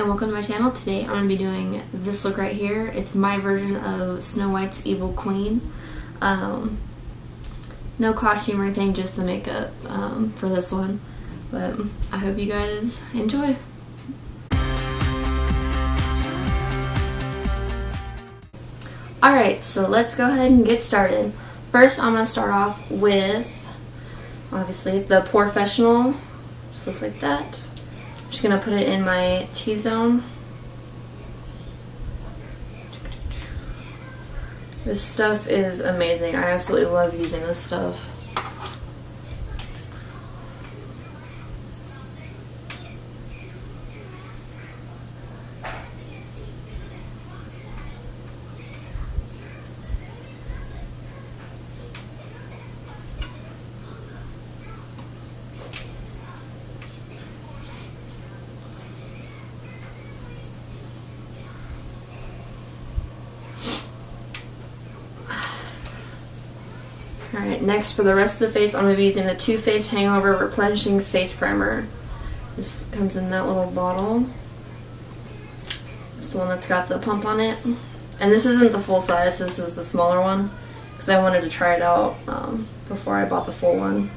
and welcome to my channel. Today I'm going to be doing this look right here. It's my version of Snow White's Evil Queen. No costume or anything, just the makeup for this one. But I hope you guys enjoy. Alright, so let's go ahead and get started. First I'm going to start off with, obviously, the Porefessional. Just looks like that. I'm just going to put it in my T-zone. This stuff is amazing. I absolutely love using this stuff. Alright, next for the rest of the face, I'm going to be using the Too Faced Hangover Replenishing Face Primer. This comes in that little bottle. It's the one that's got the pump on it. And this isn't the full size, this is the smaller one. Because I wanted to try it out before I bought the full one.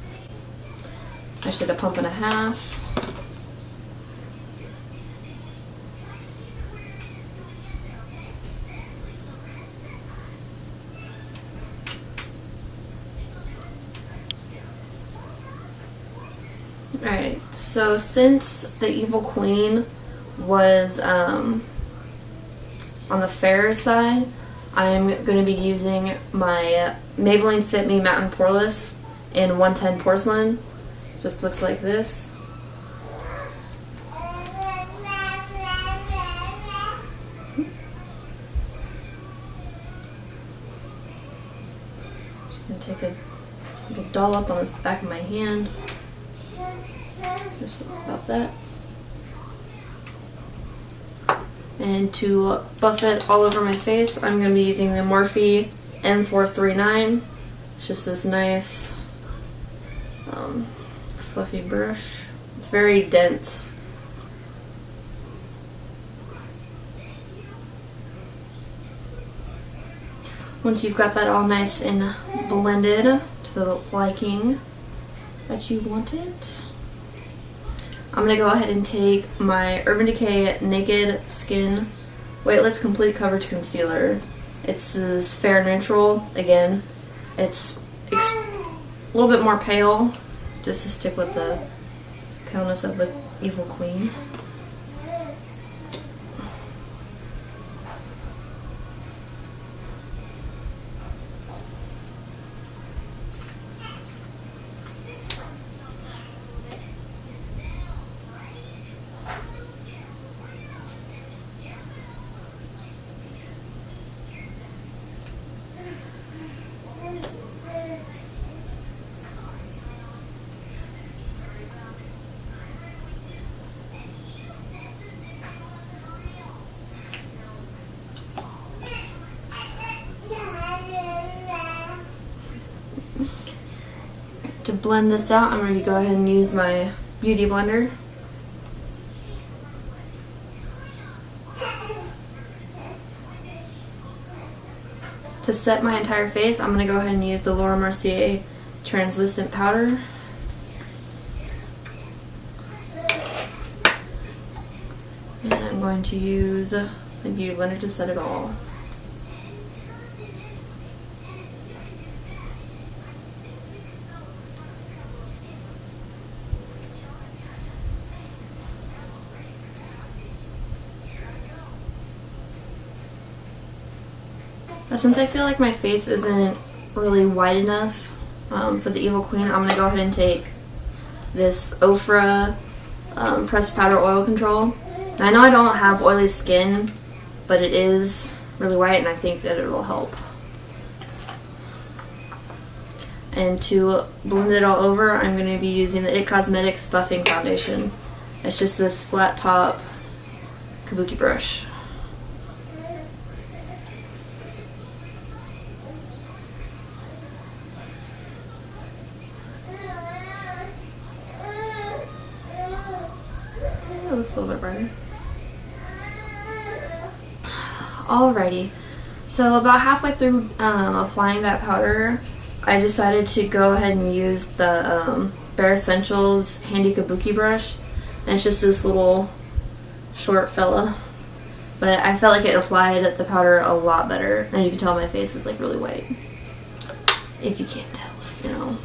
I should have pump and a half. Alright, so since the Evil Queen was on the fairer side, I'm going to be using my Maybelline Fit Me Matte and Poreless in 110 Porcelain. Just looks like this. Just going to take a dollop on the back of my hand. Just about that. And to buff it all over my face, I'm going to be using the Morphe M439. It's just this nice fluffy brush. It's very dense. Once you've got that all nice and blended to the liking that you want it, I'm going to go ahead and take my Urban Decay Naked Skin Weightless Complete Coverage Concealer. It's this fair neutral. Again, it's a little bit more pale, just to stick with the paleness of the Evil Queen. To blend this out, I'm going to go ahead and use my Beauty Blender. To set my entire face, I'm going to go ahead and use the Mercier Translucent Powder. And I'm going to use my Beauty Blender to set it all. Since I feel like my face isn't really wide enough for the Evil Queen, I'm going to go ahead and take this Ofra Pressed Powder Oil Control. And I know I don't have oily skin, but it is really white and I think that it will help. And to blend it all over, I'm going to be using the It Cosmetics Buffing Foundation. It's just this flat top kabuki brush. That looks a little bit brighter. Alrighty, so about halfway through applying that powder, I decided to go ahead and use the Bare Essentials Handy Kabuki brush, and it's just this little short fella, but I felt like it applied the powder a lot better. As you can tell, my face is like really white, if you can't tell, you know.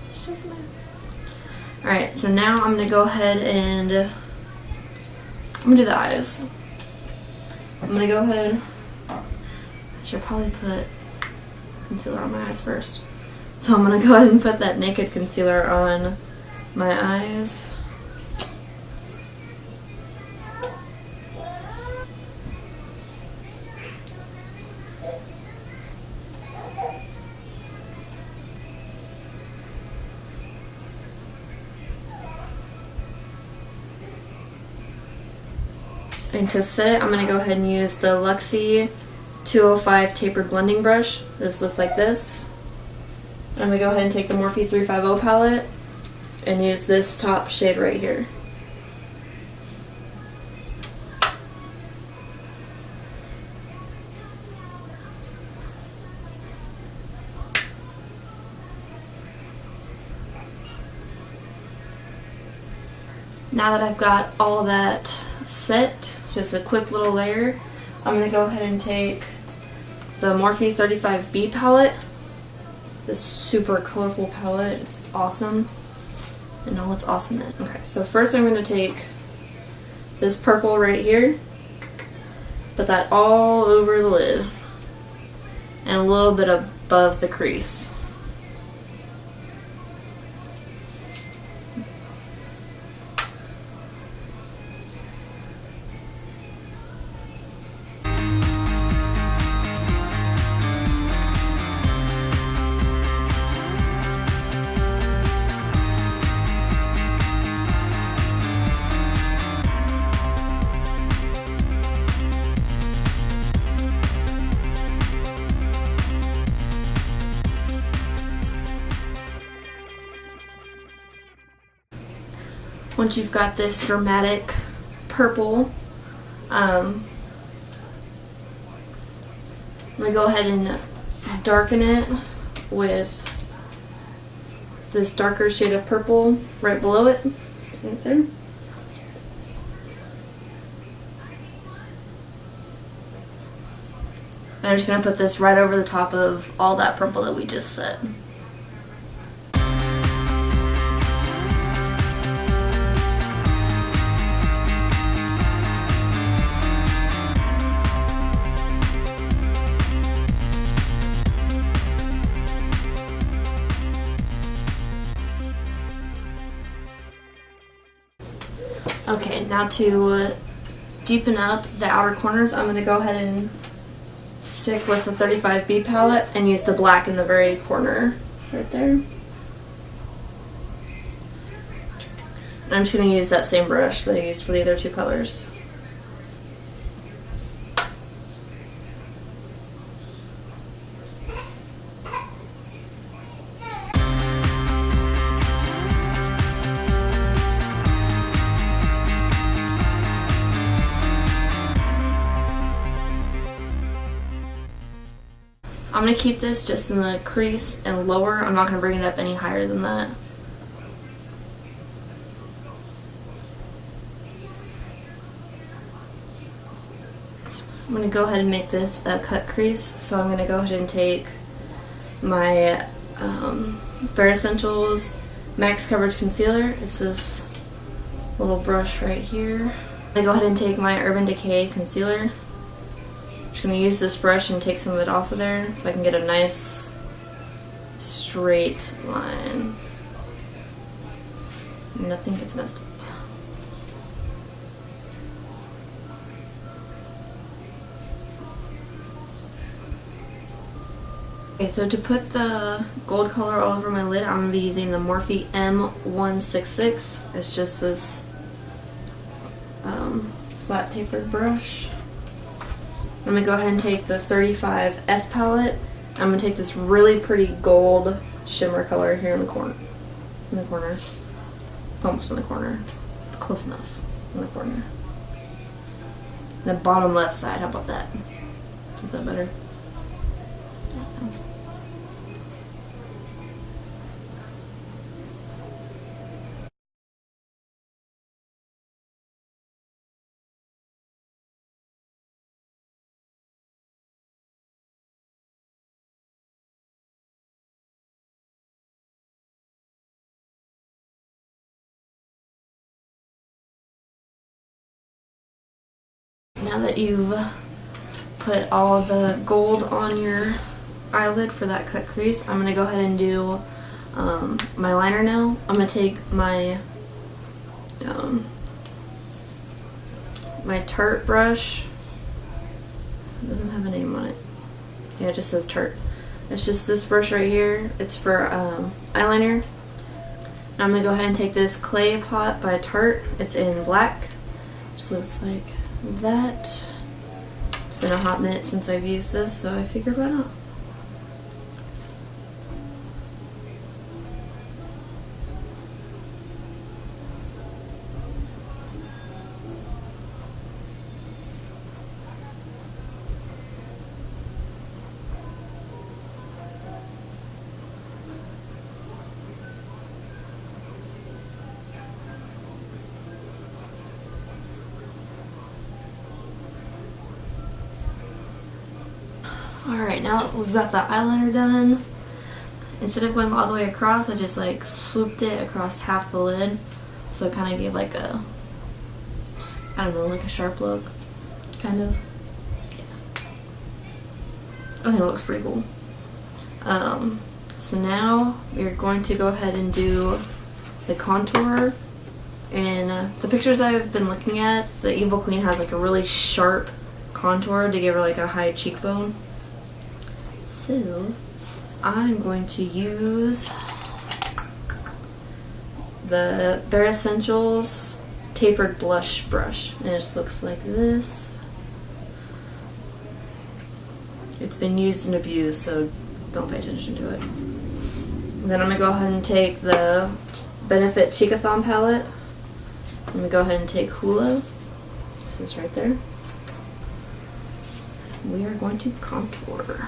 It's just my... Alright, so now I'm going to go ahead and I'm going to do the eyes. I'm going to go ahead, I should probably put concealer on my eyes first. So I'm going to go ahead and put that Naked Concealer on my eyes. And to set it, I'm going to go ahead and use the Luxie 205 Tapered Blending Brush. It just looks like this. I'm going to go ahead and take the Morphe 350 palette and use this top shade right here. Now that I've got all that set, just a quick little layer, I'm going to go ahead and take the Morphe 35B palette. This super colorful palette. It's awesome. And all its awesomeness. Okay, so first I'm going to take this purple right here, put that all over the lid, and a little bit above the crease. Once you've got this dramatic purple, I'm going to go ahead and darken it with this darker shade of purple right below it, right there. And I'm just going to put this right over the top of all that purple that we just set. Okay, now to deepen up the outer corners, I'm going to go ahead and stick with the 35B palette and use the black in the very corner right there. And I'm just going to use that same brush that I used for the other two colors. I'm going to keep this just in the crease and lower. I'm not going to bring it up any higher than that. I'm going to go ahead and make this a cut crease, so I'm going to go ahead and take my Bare Essentials Max Coverage Concealer. It's this little brush right here. I'm going to go ahead and take my Urban Decay Concealer. I'm just going to use this brush and take some of it off of there so I can get a nice straight line. Nothing gets messed up. Okay, so to put the gold color all over my lid, I'm going to be using the Morphe M166. It's just this flat tapered brush. I'm going to go ahead and take the 35F palette. I'm going to take this really pretty gold shimmer color here in the corner. It's almost in the corner. It's close enough in the corner. The bottom left side, how about that? Is that better? Now that you've put all the gold on your eyelid for that cut crease, I'm going to go ahead and do my liner now. I'm going to take my my Tarte brush. It doesn't have a name on it. Yeah, it just says Tarte. It's just this brush right here. It's for eyeliner. And I'm going to go ahead and take this Clay Pot by Tarte. It's in black. Just looks like that. It's been a hot minute since I've used this, so I figured why not. Alright, now that we've got the eyeliner done, instead of going all the way across, I just like swooped it across half the lid. So it kind of gave like a, I don't know, like a sharp look, kind of. Yeah. I think it looks pretty cool. So now we're going to go ahead and do the contour. And the pictures I've been looking at, the Evil Queen has like a really sharp contour to give her like a high cheekbone. So I'm going to use the Bare Essentials Tapered Blush Brush. And it just looks like this. It's been used and abused, so don't pay attention to it. And then I'm going to go ahead and take the Benefit Cheekathon Palette. I'm going to go ahead and take Hoola. So it's right there. We are going to contour.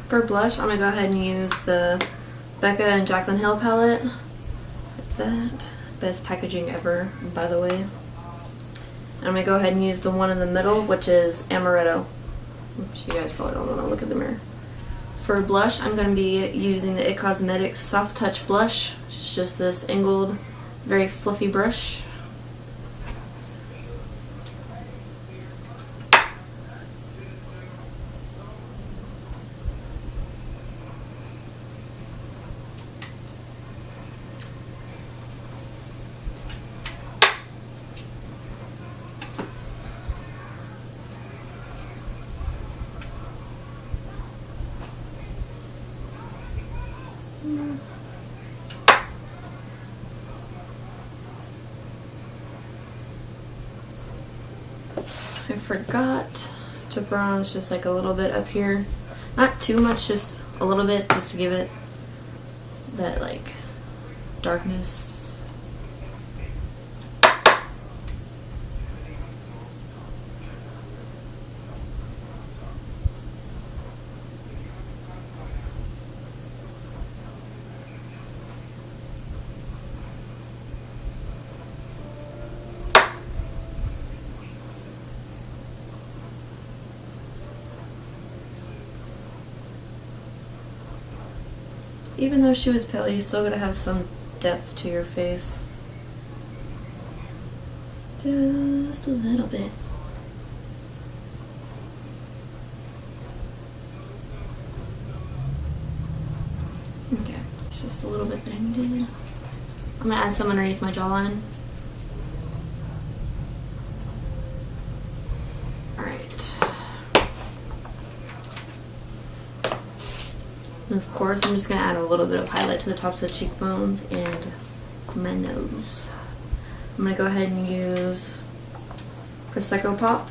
For blush, I'm going to go ahead and use the Becca and Jaclyn Hill Palette. Like that. Best packaging ever, by the way. And I'm going to go ahead and use the one in the middle, which is amaretto. Which you guys probably don't want to look at the mirror. For blush, I'm going to be using the It Cosmetics Soft Touch Blush, which is just this angled, very fluffy brush. I forgot to bronze just like a little bit up here. Not too much, just a little bit, just to give it that like darkness. Even though she was pale, you still gotta have some depth to your face. Just a little bit. Okay, it's just a little bit that I needed. I'm gonna add some underneath my jawline. And of course, I'm just going to add a little bit of highlight to the tops of the cheekbones and my nose. I'm going to go ahead and use Prosecco Pop,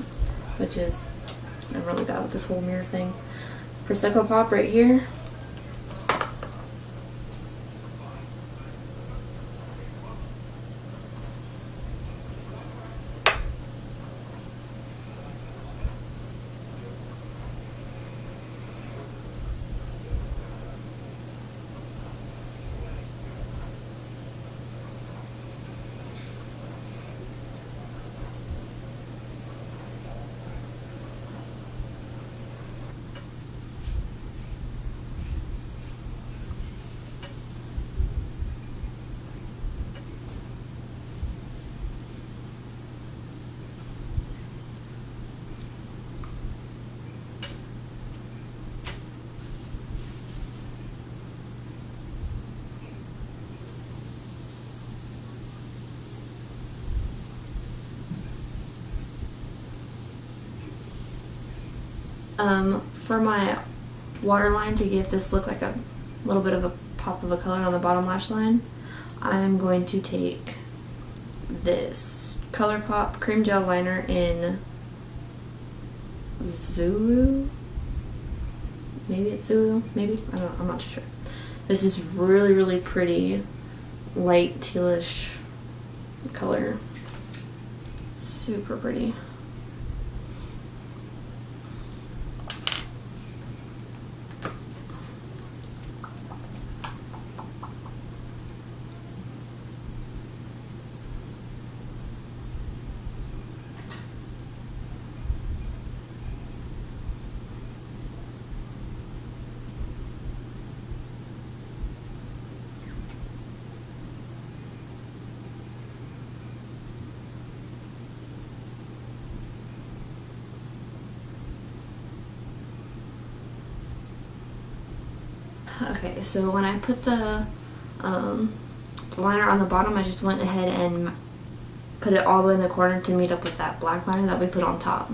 which is, I'm really bad with this whole mirror thing. Prosecco Pop right here. For my waterline, to give this look like a little bit of a pop of a color on the bottom lash line, I'm going to take this Colourpop Creme Gel Liner in Zulu. Maybe it's Zulu, maybe? I don't know, I'm not too sure. This is really, really pretty, light tealish color. Super pretty. Okay, so when I put the liner on the bottom, I just went ahead and put it all the way in the corner to meet up with that black liner that we put on top.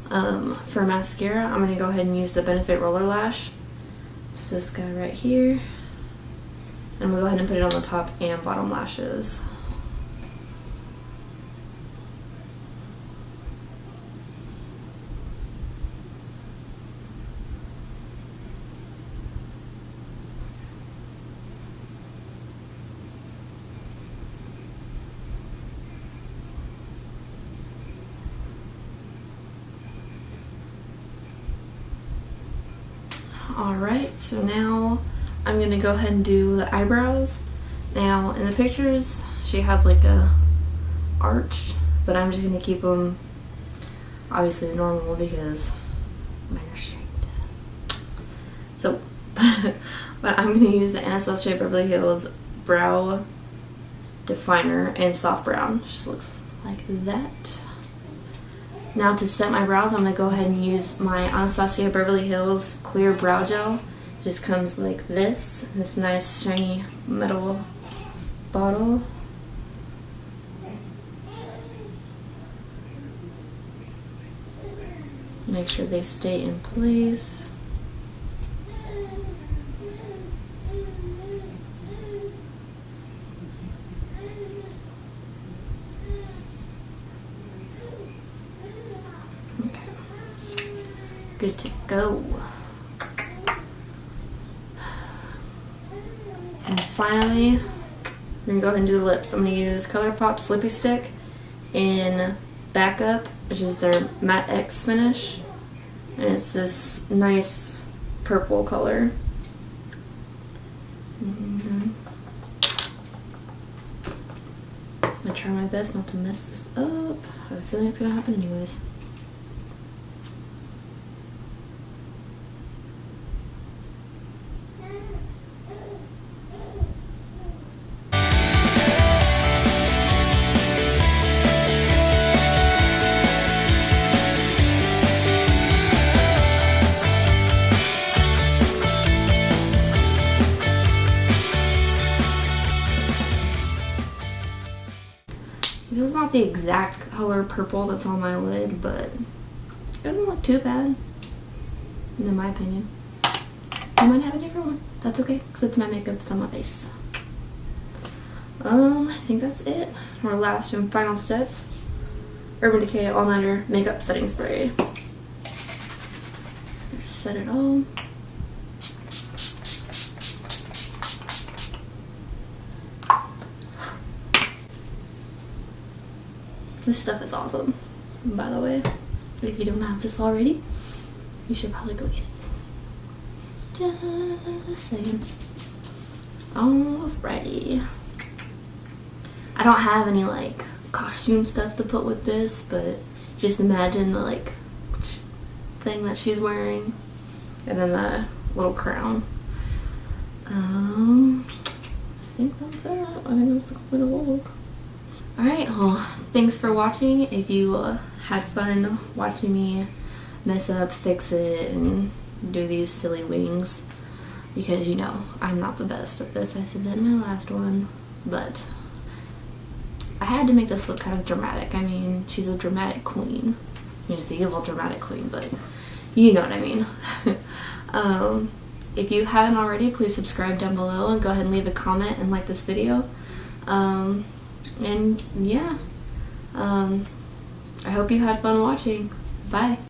For mascara, I'm going to go ahead and use the Benefit Roller Lash. It's this guy right here. And we'll go ahead and put it on the top and bottom lashes. Alright, so now I'm going to go ahead and do the eyebrows. Now, in the pictures, she has like a arch, but I'm just going to keep them obviously normal because mine are straight. So, but I'm going to use the Anastasia Beverly Hills Brow Definer in Soft Brown. Just looks like that. Now to set my brows, I'm going to go ahead and use my Anastasia Beverly Hills Clear Brow Gel. It just comes like this nice shiny metal bottle. Make sure they stay in place. Good to go. And finally, we're gonna go ahead and do the lips. I'm gonna use Colourpop's Lippie Stick in Backup, which is their Matte X finish, and it's this nice purple color. I'm gonna try my best not to mess this up. I have a feeling it's gonna happen anyways. This is not the exact color purple that's on my lid, but it doesn't look too bad, in my opinion. you might have a different one. That's okay, because it's my makeup, it's on my face. I think that's it. Our last and final step. Urban Decay All Nighter Makeup Setting Spray. Just set it all. This stuff is awesome, by the way. If you don't have this already, you should probably go get it. Just saying. Alrighty. I don't have any like costume stuff to put with this, but just imagine the like thing that she's wearing and then the little crown. I think that's it. I think that's the point of the vlog. Alright, well, thanks for watching. If you had fun watching me mess up, fix it, and do these silly wings, because you know I'm not the best at this. I said that in my last one, but I had to make this look kind of dramatic. I mean, she's a dramatic queen. She's the evil dramatic queen, but you know what I mean. If you haven't already, please subscribe down below and go ahead and leave a comment and like this video. And yeah, I hope you had fun watching. Bye.